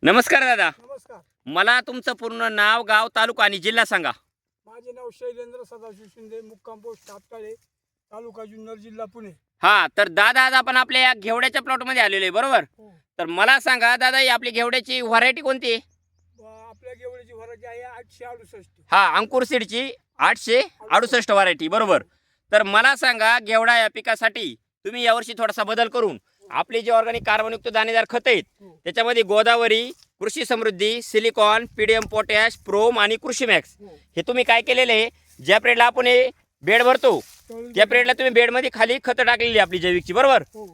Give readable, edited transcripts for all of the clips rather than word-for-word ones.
नमस्कार दादा. नमस्कार. मला तुमचं पूर्ण नाव, गाव, तालुका आणि जिल्हा सांगा. माझे नाव शैलेंद्र सदाशिव शिंदे, मुक्काम पोस्ट टाकताळे, तालुका जुन्नर, जिल्हा पुणे. हा, तर दादा आज आपण आपल्या या घेवड्याच्या प्लॉटमध्ये आलेलो आहे, बरोबर? हो. तर मला सांगा दादा, ही आपली घेवड्याची व्हरायटी कोणती आहे? आपल्या गेवळीची व्हरायटी आहे 868. हा, अंकुर सीडची 868 व्हरायटी, बरोबर. तर मला सांगा, घेवडा या पिकासाठी तुम्ही यावर्षी थोडासा बदल करून आपली जी ऑर्गॅनिक कार्बनयुक्त दाणेदार खत आहेत हो. त्याच्यामध्ये गोदावरी, कृषी समृद्धी, सिलिकॉन, पीडीएम पोटॅश, प्रोम आणि कृषी मॅक्स हो. हे तुम्ही काय केलेले आहे, ज्या पिरियडला आपण हे बेड भरतो त्या पिरियडला तुम्ही बेडमध्ये खाली खतं टाकलेली आपली जैविकची, बरोबर. हो.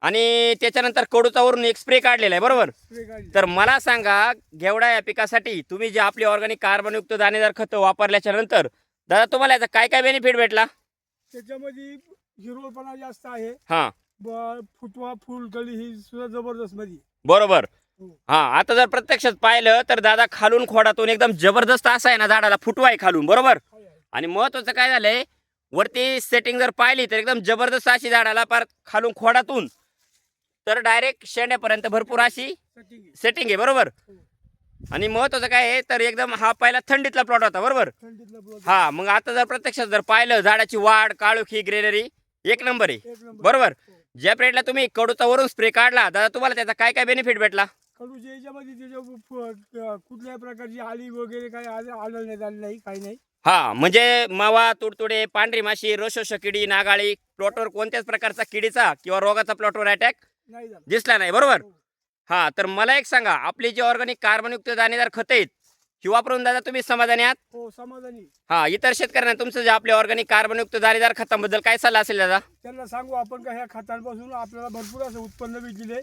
आणि त्याच्यानंतर कडूचा वरून एक स्प्रे काढलेला आहे, बरोबर. स्प्रे काढली. तर मला सांगा, घेवडा या पिकासाठी तुम्ही जे आपली ऑर्गॅनिक कार्बनयुक्त दाणेदार खतं वापरल्याच्या नंतर दादा तुम्हाला याचा काय काय बेनिफिट भेटला? त्याच्यामध्ये हिरवळपणा जास्त आहे. हा, फुटवा, फुलकळी ही सुद्धा जबरदस्त मध्ये. बरोबर. हो. हा, आता जर प्रत्यक्षात पाहिलं तर दादा खालून खोडातून एकदम जबरदस्त असा आहे ना, झाडाला फुटवा आहे खालून, बरोबर. आहे, आहे. आणि महत्वाचं काय झालंय, वरती सेटिंग जर पाहिली तर एकदम जबरदस्त अशी झाडाला पार खालून खोडातून तर डायरेक्ट शेंड्यापर्यंत भरपूर अशी Setting आहे. सेटिंग आहे, बरोबर. हो. आणि महत्वाचं काय आहे तर एकदम हा पहिला थंडीतला प्लॉट होता, बरोबर. थंडीतला plot आहे. हा, मग आता जर प्रत्यक्षात जर पाहिलं झाडाची वाढ, काळोखी, ग्रेनरी एक नंबर आहे, एक नंबर. बरोबर. हो. ज्या पिरियडला तुम्ही कडूचा वरून स्प्रे काढला दादा, तुम्हाला त्याचा काय काय बेनिफिट भेटला? कडूच्या याच्यामध्ये कुठल्याही प्रकारची आली वगैरे काही आढळण्यात आली नाही, काही नाही. हा, म्हणजे मावा, तुडतुडे, पांढरी माशी, रोशोश किडी, नागाळी, प्लॉटवर कोणत्याच प्रकारचा किडीचा किंवा रोगाचा प्लॉटवर अटॅक नाही झालं. दिसला नाही, बरोबर. हो. हा, तर मला एक सांगा, आपली जी ऑर्गॅनिक कार्बनयुक्त दाणेदार खत आहेत ही वापरून दादा तुम्ही समाधानी आहात? हो, समाधानी. हा, इतर शेतकऱ्यांना तुमचं जे आपले ऑर्गॅनिक कार्बनयुक्त दाणेदार खताबद्दल काय सल्ला असेल दादा? त्यांना सांगू आपण का ह्या खतांपासून आपल्याला भरपूर असं उत्पन्न भेटलेले,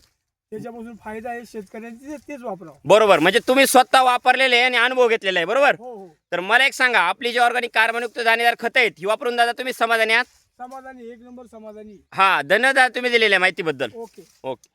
त्याच्यापासून फायदा आहे शेतकऱ्यांची, तेच वापरावं. बरोबर, म्हणजे तुम्ही स्वतः वापरलेले आणि अनुभव घेतलेला आहे, बरोबर. हो, हो, तर मला एक सांगा, आपली जी ऑर्गॅनिक कार्बनयुक्त दाणेदार खत आहेत ही वापरून दादा तुम्ही समाधानी आहात? समाधानी, एक नंबर समाधानी. हा, धन्यवाद दादा तुम्ही दिलेल्या माहितीबद्दल. ओके. ओके.